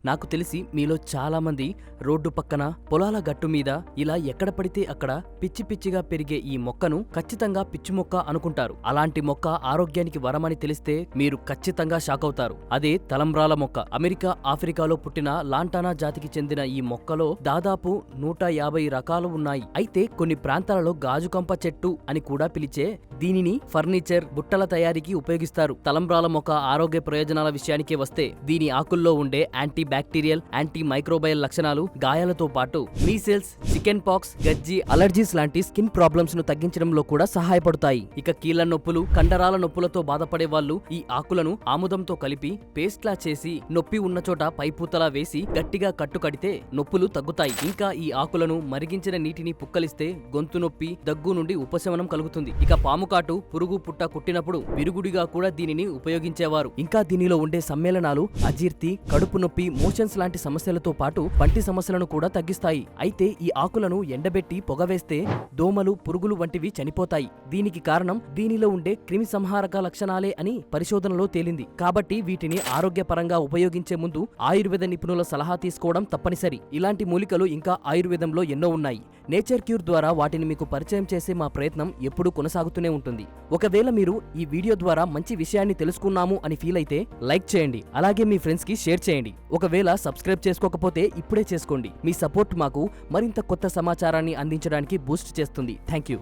నాకు తెలిసి మీలో చాలా మంది రోడ్డు పక్కన పొలాల గట్టు మీద ఇలా ఎక్కడ పడితే అక్కడ పిచ్చి పిచ్చిగా పెరిగే ఈ మొక్కను ఖచ్చితంగా పిచ్చి మొక్క అనుకుంటారు. అలాంటి మొక్క ఆరోగ్యానికి వరమని తెలిస్తే మీరు ఖచ్చితంగా షాక్ అవుతారు. అదే తలంబ్రాల మొక్క. అమెరికా, ఆఫ్రికాలో పుట్టిన లాంటానా జాతికి చెందిన ఈ మొక్కలో దాదాపు 150 రకాలు ఉన్నాయి. అయితే కొన్ని ప్రాంతాలలో గాజుకంప చెట్టు అని కూడా పిలిచే దీనిని ఫర్నిచర్, బుట్టల తయారీకి ఉపయోగిస్తారు. తలంబ్రాల మొక్క ఆరోగ్య ప్రయోజనాల విషయానికే వస్తే దీని ఆకుల్లో ఉండే యాంటీ బ్యాక్టీరియల్, యాంటీ మైక్రోబయల్ లక్షణాలు గాయాలతో పాటు మీసిల్స్, చికెన్ పాక్స్, గజ్జి, అలర్జీస్ లాంటి స్కిన్ ప్రాబ్లమ్స్ ను తగ్గించడంలో కూడా సహాయపడతాయి. ఇక కీళ్ల నొప్పులు, కండరాల నొప్పులతో బాధపడే వాళ్ళు ఈ ఆకులను ఆముదంతో కలిపి పేస్ట్లా చేసి నొప్పి ఉన్న చోట పైపూతలా వేసి గట్టిగా కట్టు కడితే నొప్పులు తగ్గుతాయి. ఇంకా ఈ ఆకులను మరిగించిన నీటిని పుక్కలిస్తే గొంతు నొప్పి, దగ్గు నుండి ఉపశమనం కలుగుతుంది. ఇక పాముకాటు, పురుగు పుట్ట కుట్టినప్పుడు విరుగుడిగా కూడా దీనిని ఉపయోగించేవారు. ఇంకా దీనిలో ఉండే సమ్మేళనాలు అజీర్తి, కడుపు నొప్పి, మోషన్స్ లాంటి సమస్యలతో పాటు పంటి సమస్యలను కూడా తగ్గిస్తాయి. అయితే ఈ ఆకులను ఎండబెట్టి పొగవేస్తే దోమలు, పురుగులు వంటివి చనిపోతాయి. దీనికి కారణం దీనిలో ఉండే క్రిమి సంహారక లక్షణాలే అని పరిశోధనలో తేలింది. కాబట్టి వీటిని ఆరోగ్యపరంగా ఉపయోగించే ముందు ఆయుర్వేద నిపుణుల సలహా తీసుకోవడం తప్పనిసరి. ఇలాంటి మూలికలు ఇంకా ఆయుర్వేదంలో ఎన్నో ఉన్నాయి. నేచర్ క్యూర్ ద్వారా వాటిని మీకు పరిచయం చేసే మా ప్రయత్నం ఎప్పుడూ కొనసాగుతూనే ఉంటుంది. ఒకవేళ మీరు ఈ వీడియో ద్వారా మంచి విషయాన్ని తెలుసుకున్నాము అని ఫీల్ అయితే లైక్ చేయండి. అలాగే మీ ఫ్రెండ్స్ కి షేర్ చేయండి. ఒకవేళ సబ్స్క్రైబ్ చేసుకోకపోతే ఇప్పుడే చేసుకోండి. మీ సపోర్ట్ మాకు మరింత కొత్త సమాచారాన్ని అందించడానికి బూస్ట్ చేస్తుంది. Thank you.